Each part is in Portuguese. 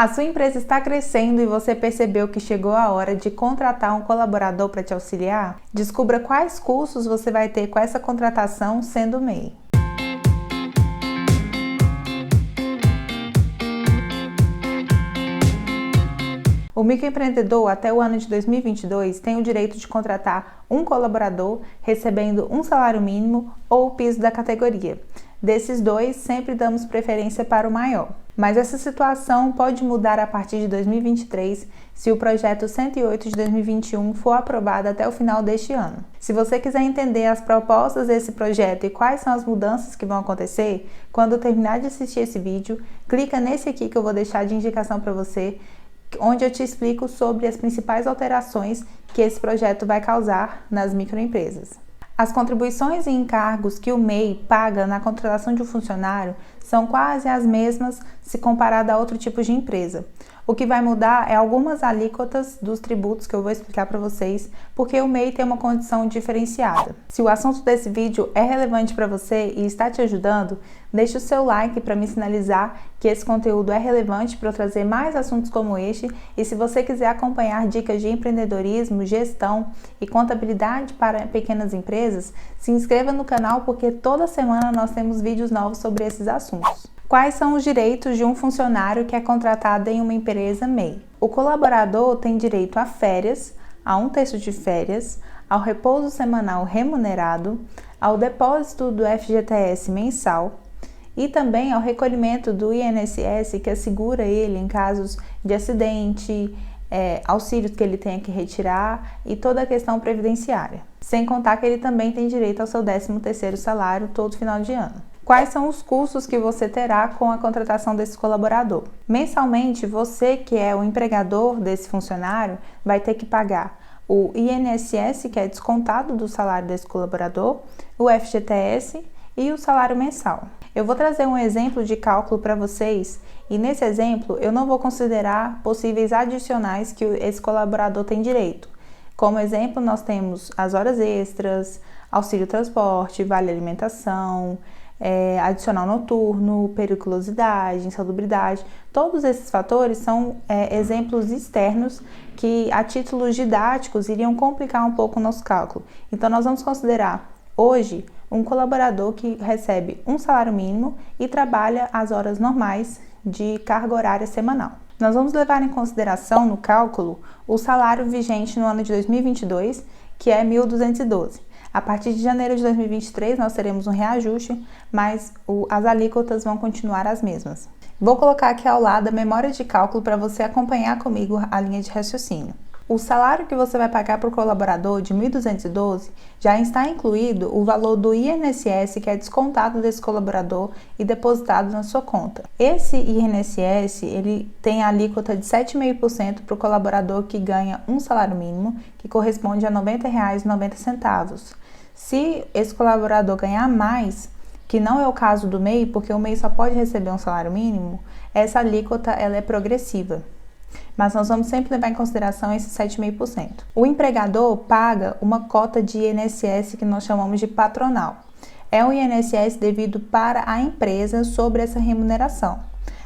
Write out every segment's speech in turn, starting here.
A sua empresa está crescendo e você percebeu que chegou a hora de contratar um colaborador para te auxiliar? Descubra quais custos você vai ter com essa contratação sendo MEI. O microempreendedor, até o ano de 2022, tem o direito de contratar um colaborador recebendo um salário mínimo ou o piso da categoria. Desses dois, sempre damos preferência para o maior. Mas essa situação pode mudar a partir de 2023, se o projeto 108 de 2021 for aprovado até o final deste ano. Se você quiser entender as propostas desse projeto e quais são as mudanças que vão acontecer, quando terminar de assistir esse vídeo, clica nesse aqui que eu vou deixar de indicação para você, onde eu te explico sobre as principais alterações que esse projeto vai causar nas microempresas. As contribuições e encargos que o MEI paga na contratação de um funcionário são quase as mesmas se comparado a outro tipo de empresa. O que vai mudar é algumas alíquotas dos tributos que eu vou explicar para vocês, porque o MEI tem uma condição diferenciada. Se o assunto desse vídeo é relevante para você e está te ajudando, deixe o seu like para me sinalizar que esse conteúdo é relevante para eu trazer mais assuntos como este. E se você quiser acompanhar dicas de empreendedorismo, gestão e contabilidade para pequenas empresas, se inscreva no canal porque toda semana nós temos vídeos novos sobre esses assuntos. Quais são os direitos de um funcionário que é contratado em uma empresa MEI? O colaborador tem direito a férias, a 1/3 de férias, ao repouso semanal remunerado, ao depósito do FGTS mensal e também ao recolhimento do INSS, que assegura ele em casos de acidente, auxílios que ele tenha que retirar e toda a questão previdenciária. Sem contar que ele também tem direito ao seu 13º salário todo final de ano. Quais são os custos que você terá com a contratação desse colaborador? Mensalmente, você que é o empregador desse funcionário vai ter que pagar o INSS, que é descontado do salário desse colaborador, o FGTS e o salário mensal. Eu vou trazer um exemplo de cálculo para vocês e nesse exemplo eu não vou considerar possíveis adicionais que esse colaborador tem direito. Como exemplo, nós temos as horas extras, auxílio transporte, vale alimentação, adicional noturno, periculosidade, insalubridade. Todos esses fatores são exemplos externos que, a títulos didáticos, iriam complicar um pouco o nosso cálculo. Então, nós vamos considerar hoje um colaborador que recebe um salário mínimo e trabalha as horas normais de carga horária semanal. Nós vamos levar em consideração no cálculo o salário vigente no ano de 2022, que é 1.212. A partir de janeiro de 2023, nós teremos um reajuste, mas as alíquotas vão continuar as mesmas. Vou colocar aqui ao lado a memória de cálculo para você acompanhar comigo a linha de raciocínio. O salário que você vai pagar para o colaborador de 1.212 já está incluído o valor do INSS, que é descontado desse colaborador e depositado na sua conta. Esse INSS ele tem a alíquota de 7,5% para o colaborador que ganha um salário mínimo, que corresponde a R$ 90,90. Se esse colaborador ganhar mais, que não é o caso do MEI, porque o MEI só pode receber um salário mínimo, essa alíquota ela é progressiva. Mas nós vamos sempre levar em consideração esse 7,5%. O empregador paga uma cota de INSS que nós chamamos de patronal. É o INSS devido para a empresa sobre essa remuneração.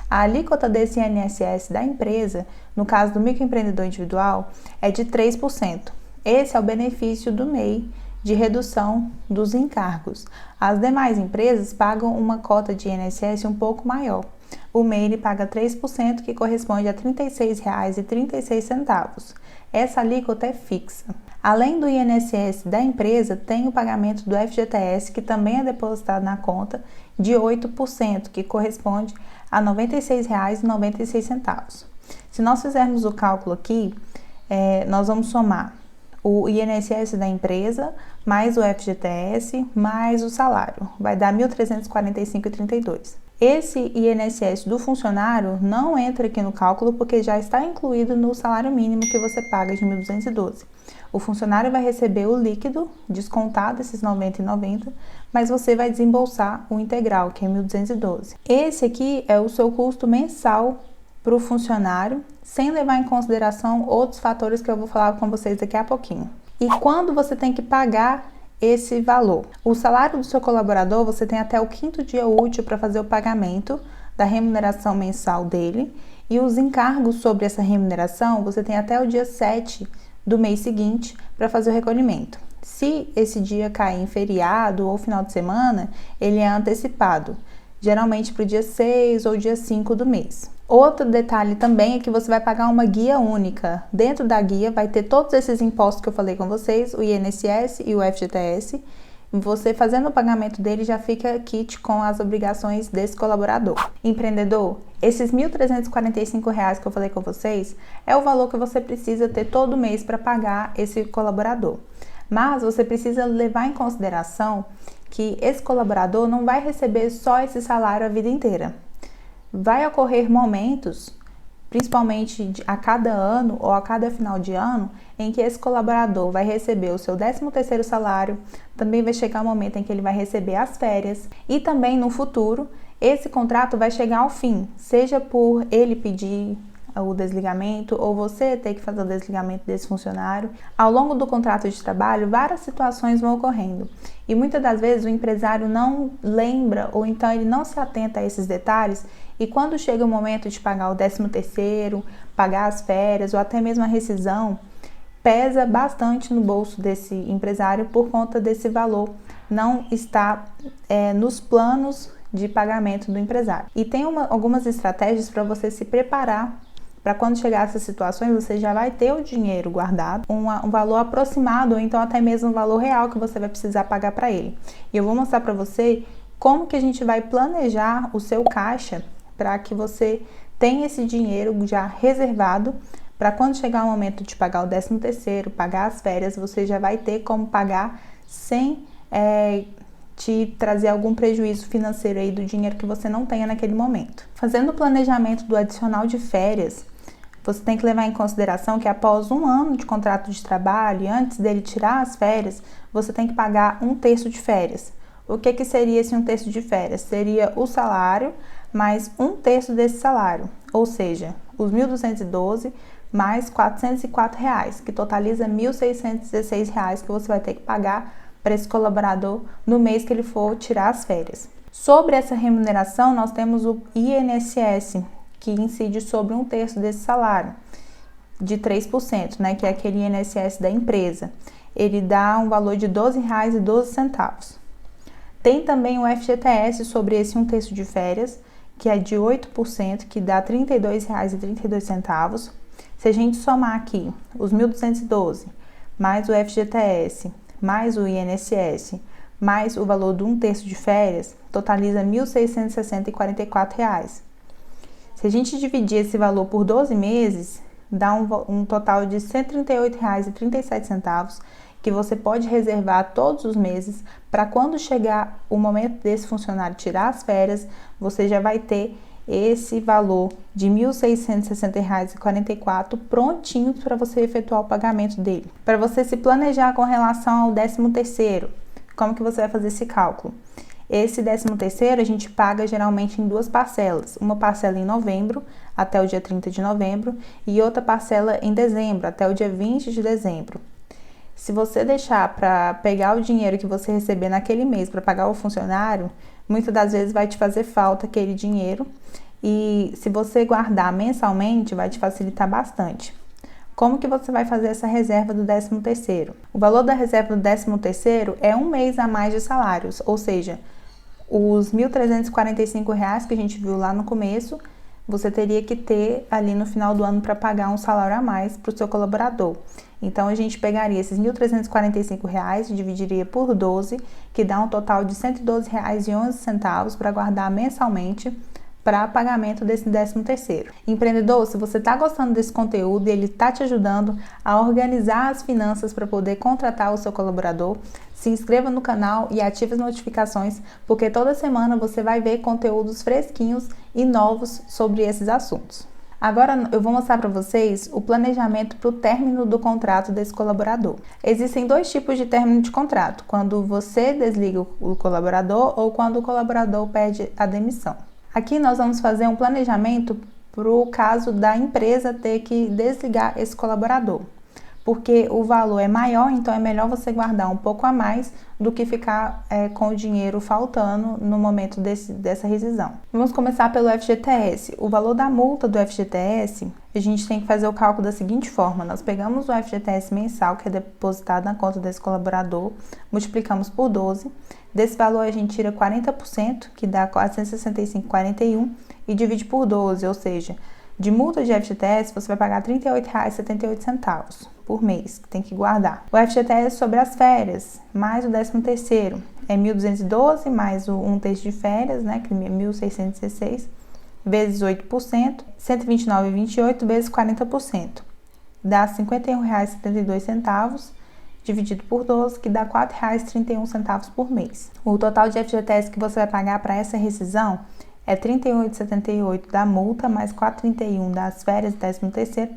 A alíquota desse INSS da empresa, no caso do microempreendedor individual, é de 3%. Esse é o benefício do MEI de redução dos encargos. As demais empresas pagam uma cota de INSS um pouco maior. O MEI ele paga 3%, que corresponde a R$ 36,36. Essa alíquota é fixa. Além do INSS da empresa, tem o pagamento do FGTS, que também é depositado na conta, de 8%, que corresponde a R$ 96,96. Se nós fizermos o cálculo aqui, nós vamos somar o INSS da empresa, mais o FGTS, mais o salário. Vai dar R$ 1.345,32. Esse INSS do funcionário não entra aqui no cálculo porque já está incluído no salário mínimo que você paga de 1.212. O funcionário vai receber o líquido, descontado esses R$ 90,90, mas você vai desembolsar o integral, que é 1.212. Esse aqui é o seu custo mensal para o funcionário, sem levar em consideração outros fatores que eu vou falar com vocês daqui a pouquinho. E quando você tem que pagar esse valor? O salário do seu colaborador, você tem até o 5º dia útil para fazer o pagamento da remuneração mensal dele E os encargos sobre essa remuneração, você tem até o dia 7 do mês seguinte para fazer o recolhimento. Se esse dia cair em feriado ou final de semana, ele é antecipado, geralmente para o dia 6 ou dia 5 do mês. Outro detalhe também é que você vai pagar uma guia única. Dentro da guia vai ter todos esses impostos que eu falei com vocês, o INSS e o FGTS. Você fazendo o pagamento dele já fica quite com as obrigações desse colaborador. Empreendedor, esses R$ 1.345 que eu falei com vocês é o valor que você precisa ter todo mês para pagar esse colaborador. Mas você precisa levar em consideração que esse colaborador não vai receber só esse salário a vida inteira. Vai ocorrer momentos, principalmente a cada ano ou a cada final de ano, em que esse colaborador vai receber o seu 13º salário, também vai chegar o momento em que ele vai receber as férias e também no futuro esse contrato vai chegar ao fim, seja por ele pedir o desligamento ou você ter que fazer o desligamento desse funcionário. Ao longo do contrato de trabalho, várias situações vão ocorrendo e muitas das vezes o empresário não lembra ou então ele não se atenta a esses detalhes e quando chega o momento de pagar o 13º, pagar as férias ou até mesmo a rescisão, pesa bastante no bolso desse empresário por conta desse valor não estar nos planos de pagamento do empresário. E tem algumas estratégias para você se preparar para quando chegar a essas situações, você já vai ter o dinheiro guardado, um valor aproximado ou então até mesmo um valor real que você vai precisar pagar para ele. E eu vou mostrar para você como que a gente vai planejar o seu caixa para que você tenha esse dinheiro já reservado para quando chegar o momento de pagar o 13º, pagar as férias, você já vai ter como pagar sem te trazer algum prejuízo financeiro aí do dinheiro que você não tenha naquele momento. Fazendo o planejamento do adicional de férias, você tem que levar em consideração que após 1 ano de contrato de trabalho e antes dele tirar as férias, você tem que pagar 1/3 de férias. O que seria esse 1/3 de férias? Seria o salário mais 1/3 desse salário, ou seja, os 1.212 mais R$ 404, que totaliza R$ 1.616 que você vai ter que pagar para esse colaborador no mês que ele for tirar as férias. Sobre essa remuneração, nós temos o INSS, que incide sobre 1/3 desse salário, de 3%, né, que é aquele INSS da empresa. Ele dá um valor de R$ 12,12. Tem também o FGTS sobre esse 1/3 de férias, que é de 8%, que dá R$ 32,32. Se a gente somar aqui os 1.212, mais o FGTS, mais o INSS, mais o valor de 1/3 de férias, totaliza R$ 1.660,44. Se a gente dividir esse valor por 12 meses, dá um total de R$ 138,37, que você pode reservar todos os meses para quando chegar o momento desse funcionário tirar as férias, você já vai ter esse valor de R$ 1.660,44 prontinho para você efetuar o pagamento dele. Para você se planejar com relação ao 13º, como que você vai fazer esse cálculo? Esse 13º a gente paga geralmente em 2 parcelas, uma parcela em novembro até o dia 30 de novembro e outra parcela em dezembro até o dia 20 de dezembro. Se você deixar para pegar o dinheiro que você receber naquele mês para pagar o funcionário, muitas das vezes vai te fazer falta aquele dinheiro e se você guardar mensalmente vai te facilitar bastante. Como que você vai fazer essa reserva do 13º? O valor da reserva do 13º é 1 mês a mais de salários, ou seja, os R$ 1.345 que a gente viu lá no começo, você teria que ter ali no final do ano para pagar um salário a mais para o seu colaborador. Então, a gente pegaria esses R$ 1.345 e dividiria por 12, que dá um total de R$ 112,11 para guardar mensalmente para pagamento desse 13º. Empreendedor, se você está gostando desse conteúdo e ele está te ajudando a organizar as finanças para poder contratar o seu colaborador, se inscreva no canal e ative as notificações, porque toda semana você vai ver conteúdos fresquinhos e novos sobre esses assuntos. Agora eu vou mostrar para vocês o planejamento para o término do contrato desse colaborador. Existem 2 tipos de término de contrato, quando você desliga o colaborador ou quando o colaborador pede a demissão. Aqui nós vamos fazer um planejamento para o caso da empresa ter que desligar esse colaborador. porque o valor é maior, então é melhor você guardar um pouco a mais do que ficar com o dinheiro faltando no momento dessa rescisão. Vamos começar pelo FGTS. O valor da multa do FGTS, a gente tem que fazer o cálculo da seguinte forma: nós pegamos o FGTS mensal que é depositado na conta desse colaborador, multiplicamos por 12, desse valor a gente tira 40%, que dá 465,41, e divide por 12, ou seja, de multa de FGTS, você vai pagar R$ 38,78 por mês, que tem que guardar. O FGTS sobre as férias, mais o 13º, é 1.212, mais o 1/3 de férias, né, que é 1.616, vezes 8%, 129,28 vezes 40%, dá R$ 51,72, dividido por 12, que dá R$ 4,31 por mês. O total de FGTS que você vai pagar para essa rescisão é R$ 38,78 da multa, mais R$ 4,31 das férias e 13º,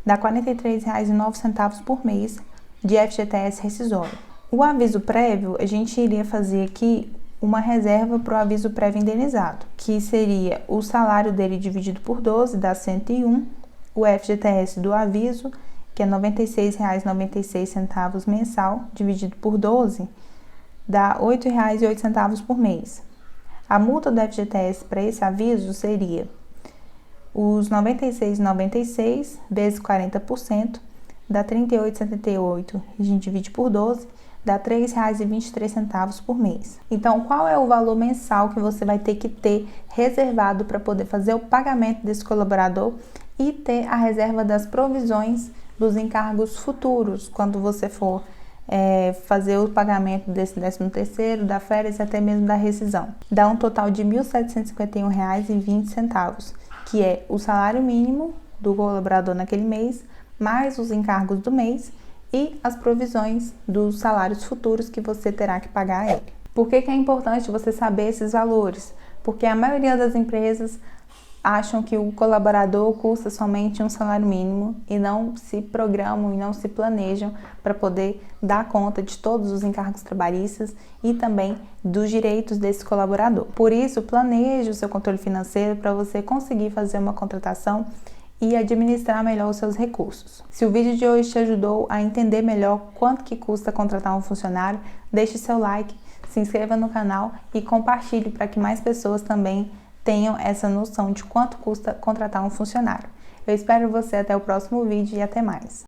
dá R$ 43,09 por mês de FGTS rescisório. O aviso prévio, a gente iria fazer aqui uma reserva para o aviso prévio indenizado, que seria o salário dele dividido por 12, dá 101, o FGTS do aviso, que é R$ 96,96 mensal, dividido por 12, dá R$ 8,08 por mês. A multa do FGTS para esse aviso seria os R$ 96,96 vezes 40%, dá R$ 38,78, a gente divide por 12, dá R$ 3,23 por mês. Então, qual é o valor mensal que você vai ter que ter reservado para poder fazer o pagamento desse colaborador e ter a reserva das provisões dos encargos futuros, quando você for fazer o pagamento desse 13º, da férias e até mesmo da rescisão? Dá um total de R$ 1.751,20, que é o salário mínimo do colaborador naquele mês, mais os encargos do mês e as provisões dos salários futuros que você terá que pagar a ele. Por que é importante você saber esses valores? Porque a maioria das empresas acham que o colaborador custa somente um salário mínimo e não se programam e não se planejam para poder dar conta de todos os encargos trabalhistas e também dos direitos desse colaborador. Por isso, planeje o seu controle financeiro para você conseguir fazer uma contratação e administrar melhor os seus recursos. Se o vídeo de hoje te ajudou a entender melhor quanto que custa contratar um funcionário, deixe seu like, se inscreva no canal e compartilhe para que mais pessoas também tenham essa noção de quanto custa contratar um funcionário. Eu espero você até o próximo vídeo e até mais.